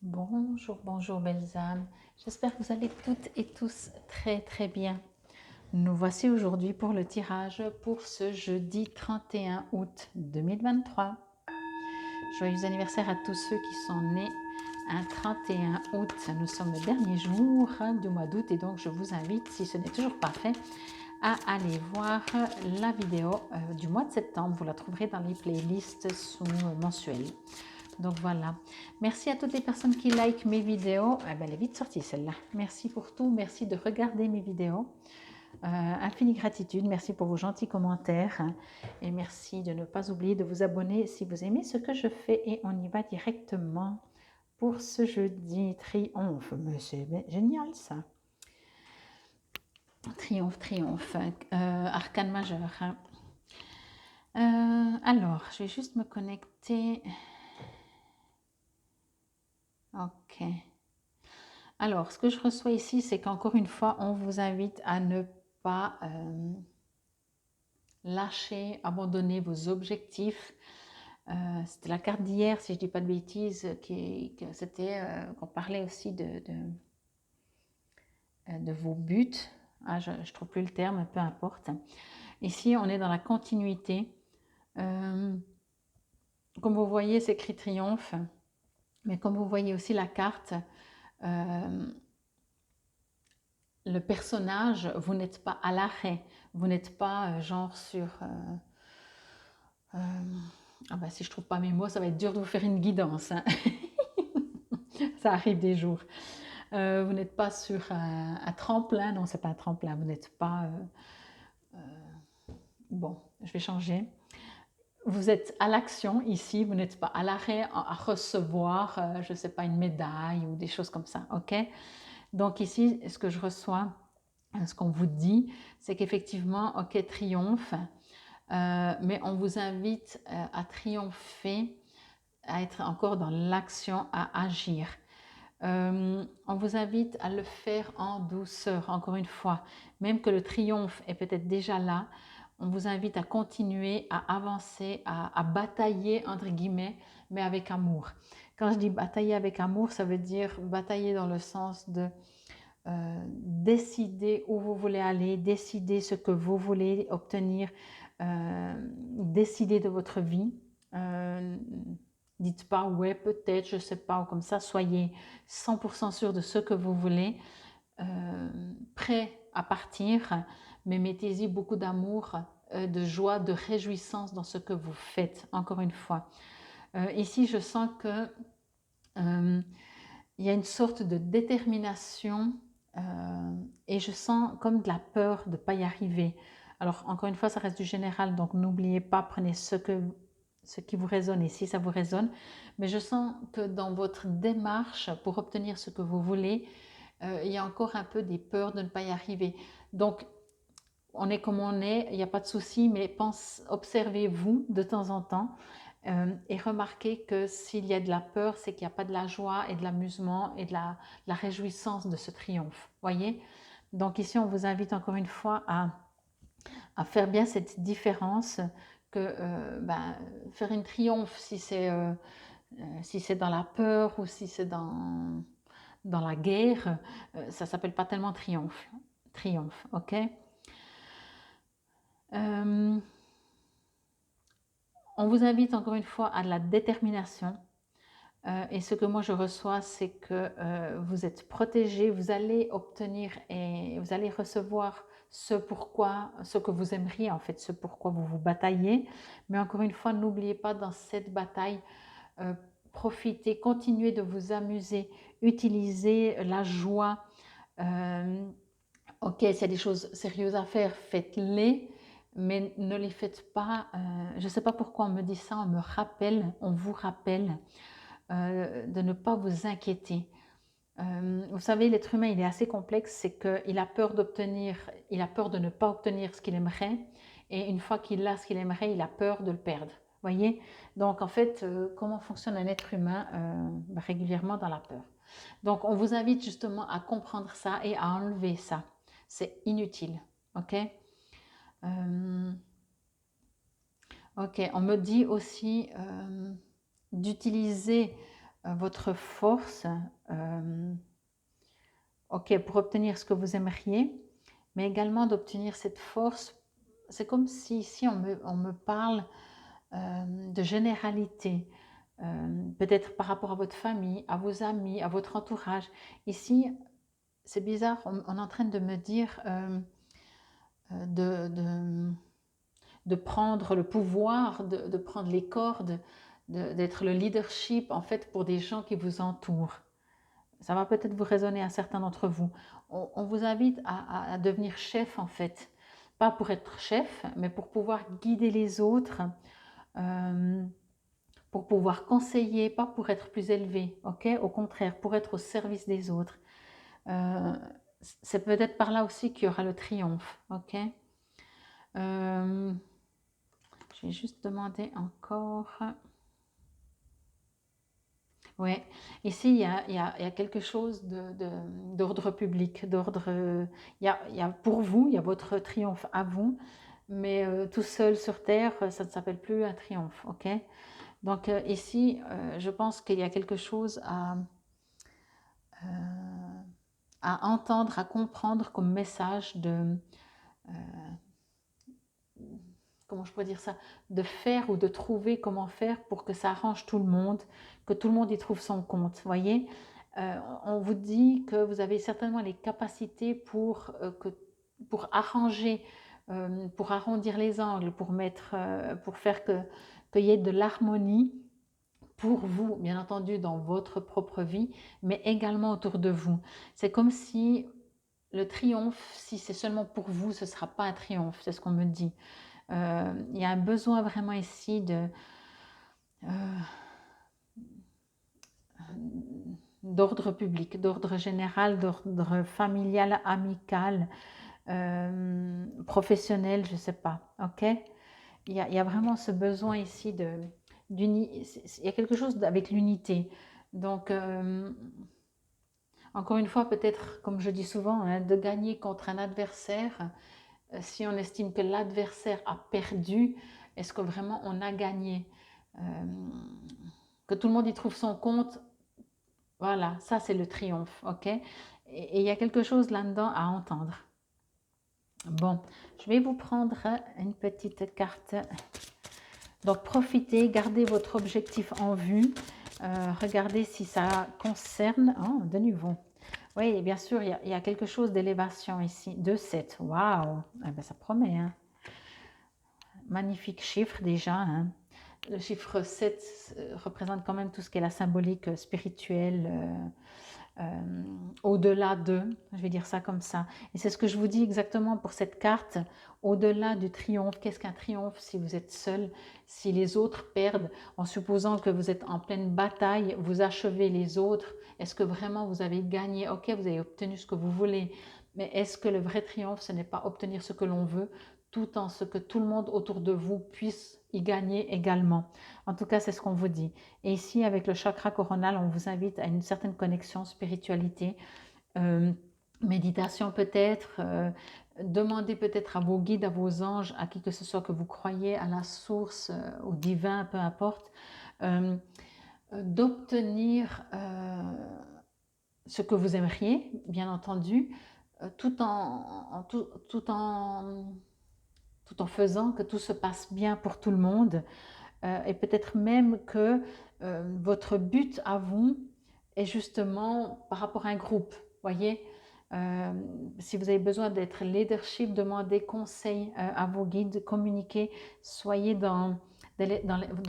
Bonjour, bonjour belles âmes. J'espère que vous allez toutes et tous très bien. Nous voici aujourd'hui pour le tirage pour ce jeudi 31 août 2023. Joyeux anniversaire à tous ceux qui sont nés un 31 août. Nous sommes le dernier jour du mois d'août et donc je vous invite, si ce n'est toujours pas fait, à aller voir la vidéo du mois de septembre. Vous la trouverez dans les playlists sous mensuels. Donc voilà, merci à toutes les personnes qui likent mes vidéos. Elle est vite sortie celle-là. Merci pour tout, merci de regarder mes vidéos. Infinie gratitude, merci pour vos gentils commentaires et merci de ne pas oublier de vous abonner si vous aimez ce que je fais et on y va directement pour ce jeudi triomphe. Mais c'est génial ça. Triomphe, arcane majeur. Alors, je vais juste me connecter. Ok. Alors, ce que je reçois ici, c'est qu'encore une fois, on vous invite à ne pas lâcher, abandonner vos objectifs. C'était la carte d'hier, si je ne dis pas de bêtises, qu'on parlait aussi de vos buts. Je ne trouve plus le terme, peu importe. Ici, on est dans la continuité. Comme vous voyez, c'est écrit triomphe, mais comme vous voyez aussi la carte, le personnage, vous n'êtes pas à l'arrêt, vous n'êtes pas genre sur... si je trouve pas mes mots, ça va être dur de vous faire une guidance. Hein. Ça arrive des jours. Vous n'êtes pas sur un tremplin, non, c'est pas un tremplin, vous n'êtes pas... bon, je vais changer. Vous êtes à l'action ici, vous n'êtes pas à l'arrêt à recevoir, je ne sais pas, une médaille ou des choses comme ça, ok? Donc ici, ce que je reçois, ce qu'on vous dit, c'est qu'effectivement, ok, triomphe, mais on vous invite à triompher, à être encore dans l'action, à agir. On vous invite à le faire en douceur, encore une fois. Même que le triomphe est peut-être déjà là, on vous invite à continuer, à avancer, à batailler, entre guillemets, mais avec amour. Quand je dis batailler avec amour, ça veut dire batailler dans le sens de décider où vous voulez aller, décider ce que vous voulez obtenir, décider de votre vie. Dites pas ouais peut-être, je sais pas, ou comme ça, soyez 100% sûr de ce que vous voulez, prêt à partir, mais mettez-y beaucoup d'amour, de joie, de réjouissance dans ce que vous faites, encore une fois. Ici, je sens que il y a une sorte de détermination et je sens comme de la peur de ne pas y arriver. Alors, encore une fois, ça reste du général, donc n'oubliez pas, prenez ce qui vous résonne et si ça vous résonne. Mais je sens que dans votre démarche pour obtenir ce que vous voulez, il y a encore un peu des peurs de ne pas y arriver. Donc, on est comme on est, il n'y a pas de souci, mais observez-vous de temps en temps et remarquez que s'il y a de la peur, c'est qu'il n'y a pas de la joie et de l'amusement et de la réjouissance de ce triomphe. Voyez? Donc ici, on vous invite encore une fois à faire bien cette différence que faire une triomphe, si c'est dans la peur ou si c'est dans la guerre, ça ne s'appelle pas tellement triomphe. Triomphe, ok? On vous invite encore une fois à de la détermination. Et ce que moi je reçois, c'est que vous êtes protégés, vous allez obtenir et vous allez recevoir ce que vous aimeriez en fait, ce pourquoi vous vous bataillez. Mais encore une fois, n'oubliez pas dans cette bataille, profitez, continuez de vous amuser, utilisez la joie. Ok, s'il y a des choses sérieuses à faire, faites-les, mais ne les faites pas. Je ne sais pas pourquoi on me dit ça, on vous rappelle de ne pas vous inquiéter. Vous savez, l'être humain, il est assez complexe, c'est qu'il a peur il a peur de ne pas obtenir ce qu'il aimerait, et une fois qu'il a ce qu'il aimerait, il a peur de le perdre. Voyez? Donc, en fait, comment fonctionne un être humain régulièrement dans la peur? Donc, on vous invite justement à comprendre ça et à enlever ça. C'est inutile, ok? Ok, on me dit aussi d'utiliser votre force, ok, pour obtenir ce que vous aimeriez, mais également d'obtenir cette force. C'est comme si ici on me parle de généralité, peut-être par rapport à votre famille, à vos amis, à votre entourage. Ici, c'est bizarre, on est en train de me dire de, de, de prendre le pouvoir, de prendre les cordes, d'être le leadership en fait pour des gens qui vous entourent. Ça va peut-être vous résonner à certains d'entre vous. On vous invite à devenir chef en fait. Pas pour être chef, mais pour pouvoir guider les autres, euh, pour pouvoir conseiller, pas pour être plus élevé, ok? Au contraire, pour être au service des autres. Euh, c'est peut-être par là aussi qu'il y aura le triomphe, ok? Je vais juste demander encore. Ouais, ici il y a quelque chose d'ordre public, d'ordre. Il y a pour vous, il y a votre triomphe à vous, mais tout seul sur terre, ça ne s'appelle plus un triomphe, ok? Donc ici, je pense qu'il y a quelque chose à entendre, à comprendre comme message euh, comment je pourrais dire ça, de faire ou de trouver comment faire pour que ça arrange tout le monde, que tout le monde y trouve son compte, voyez. On vous dit que vous avez certainement les capacités pour arranger, pour arrondir les angles, pour faire qu'il y ait de l'harmonie pour vous, bien entendu, dans votre propre vie, mais également autour de vous. C'est comme si le triomphe, si c'est seulement pour vous, ce ne sera pas un triomphe, c'est ce qu'on me dit. Il y a un besoin vraiment ici d'ordre public, d'ordre général, d'ordre familial, amical, professionnel, je ne sais pas. Ok? Il y a vraiment ce besoin ici il y a quelque chose avec l'unité. Donc, encore une fois, peut-être, comme je dis souvent, hein, de gagner contre un adversaire, si on estime que l'adversaire a perdu, est-ce que vraiment on a gagné? Que tout le monde y trouve son compte, voilà, ça c'est le triomphe, ok? Et il y a quelque chose là-dedans à entendre. Bon, je vais vous prendre une petite carte. Donc profitez, gardez votre objectif en vue, regardez si ça concerne, oh, de nouveau. Oui, bien sûr, il y a quelque chose d'élévation ici, 2-7, waouh, eh ben, ça promet, hein. Magnifique chiffre déjà, hein. Le chiffre 7 représente quand même tout ce qui est la symbolique spirituelle, au-delà de, je vais dire ça comme ça. Et c'est ce que je vous dis exactement pour cette carte, au-delà du triomphe. Qu'est-ce qu'un triomphe si vous êtes seul, si les autres perdent, en supposant que vous êtes en pleine bataille, vous achevez les autres, est-ce que vraiment vous avez gagné? Ok, vous avez obtenu ce que vous voulez, mais est-ce que le vrai triomphe, ce n'est pas obtenir ce que l'on veut, tout en ce que tout le monde autour de vous puisse y gagner également? En tout cas, c'est ce qu'on vous dit. Et ici, avec le chakra coronal, on vous invite à une certaine connexion, spiritualité, euh, méditation peut-être, demandez peut-être à vos guides, à vos anges, à qui que ce soit que vous croyez, à la source, au divin, peu importe, d'obtenir ce que vous aimeriez, bien entendu, tout en faisant que tout se passe bien pour tout le monde. Et peut-être même que votre but à vous est justement par rapport à un groupe, voyez. Si vous avez besoin d'être leadership, demandez conseil à vos guides, communiquez, soyez dans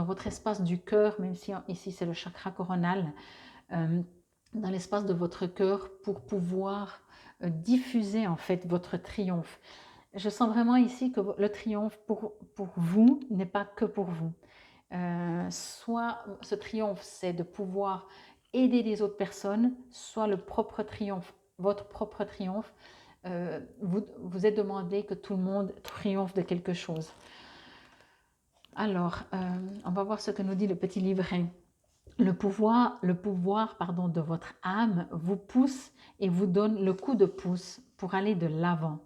votre espace du cœur, même si ici c'est le chakra coronal, dans l'espace de votre cœur pour pouvoir diffuser en fait votre triomphe. Je sens vraiment ici que le triomphe pour vous n'est pas que pour vous. Soit ce triomphe, c'est de pouvoir aider les autres personnes, soit le propre triomphe, votre propre triomphe, vous est demandé que tout le monde triomphe de quelque chose. Alors, on va voir ce que nous dit le petit livret. Le pouvoir de votre âme vous pousse et vous donne le coup de pouce pour aller de l'avant.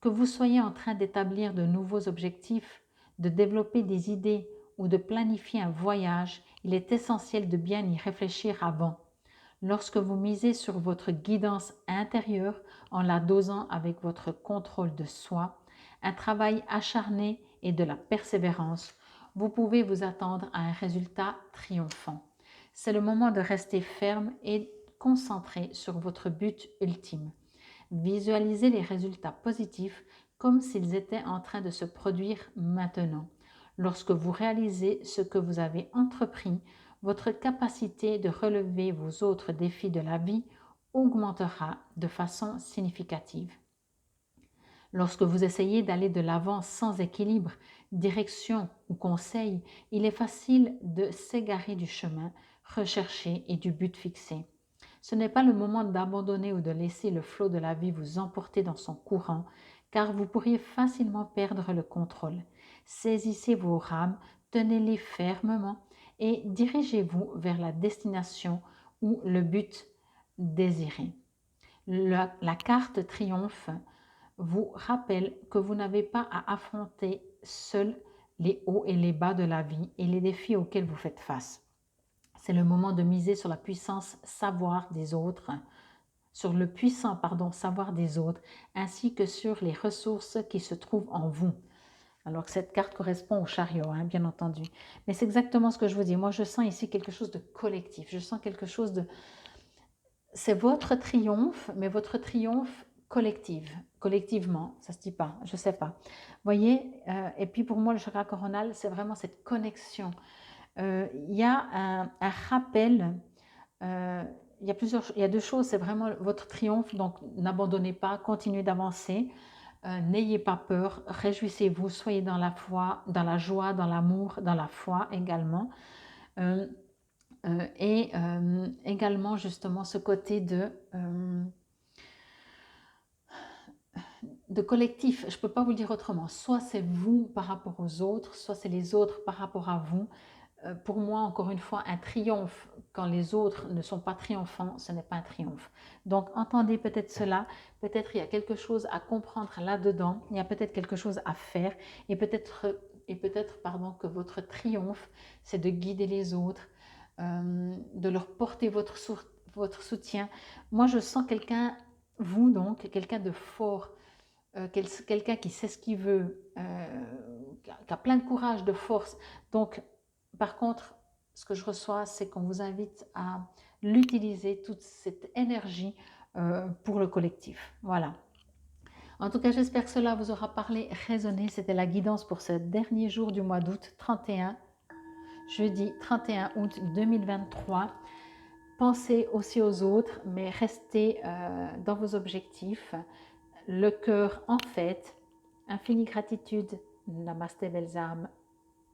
Que vous soyez en train d'établir de nouveaux objectifs, de développer des idées ou de planifier un voyage, Il est essentiel de bien y réfléchir avant. Lorsque vous misez sur votre guidance intérieure en la dosant avec votre contrôle de soi, un travail acharné et de la persévérance, vous pouvez vous attendre à un résultat triomphant. C'est le moment de rester ferme et concentré sur votre but ultime. Visualisez les résultats positifs comme s'ils étaient en train de se produire maintenant. Lorsque vous réalisez ce que vous avez entrepris, votre capacité de relever vos autres défis de la vie augmentera de façon significative. Lorsque vous essayez d'aller de l'avant sans équilibre, direction ou conseil, il est facile de s'égarer du chemin recherché et du but fixé. Ce n'est pas le moment d'abandonner ou de laisser le flot de la vie vous emporter dans son courant, car vous pourriez facilement perdre le contrôle. Saisissez vos rames, tenez-les fermement et dirigez-vous vers la destination ou le but désiré. La carte triomphe vous rappelle que vous n'avez pas à affronter seul les hauts et les bas de la vie et les défis auxquels vous faites face. C'est le moment de miser sur la puissance savoir des autres, sur le puissant savoir des autres, ainsi que sur les ressources qui se trouvent en vous. Alors que cette carte correspond au chariot, hein, bien entendu. Mais c'est exactement ce que je vous dis. Moi, je sens ici quelque chose de collectif. Je sens quelque chose de... C'est votre triomphe, mais votre triomphe collectivement, ça se dit pas, je sais pas. Voyez, et puis pour moi, le chakra coronal, c'est vraiment cette connexion. Il y a un rappel, il y a deux choses, c'est vraiment votre triomphe, donc n'abandonnez pas, continuez d'avancer, n'ayez pas peur, réjouissez-vous, soyez dans la foi, dans la joie, dans l'amour, dans la foi également. Et également justement ce côté de collectif, je ne peux pas vous le dire autrement, soit c'est vous par rapport aux autres, soit c'est les autres par rapport à vous. Pour moi, encore une fois, un triomphe, quand les autres ne sont pas triomphants, ce n'est pas un triomphe. Donc, entendez peut-être cela, peut-être il y a quelque chose à comprendre là-dedans, il y a peut-être quelque chose à faire, et peut-être que votre triomphe, c'est de guider les autres, de leur porter votre soutien. Moi, je sens quelqu'un, vous donc, quelqu'un de fort, quelqu'un qui sait ce qu'il veut, qui a plein de courage, de force. Donc, par contre, ce que je reçois, c'est qu'on vous invite à l'utiliser, toute cette énergie pour le collectif. Voilà. En tout cas, j'espère que cela vous aura parlé, résonné. C'était la guidance pour ce dernier jour du mois d'août, jeudi 31 août 2023. Pensez aussi aux autres, mais restez dans vos objectifs. Le cœur en fête. Infinie gratitude. Namasté, belles âmes.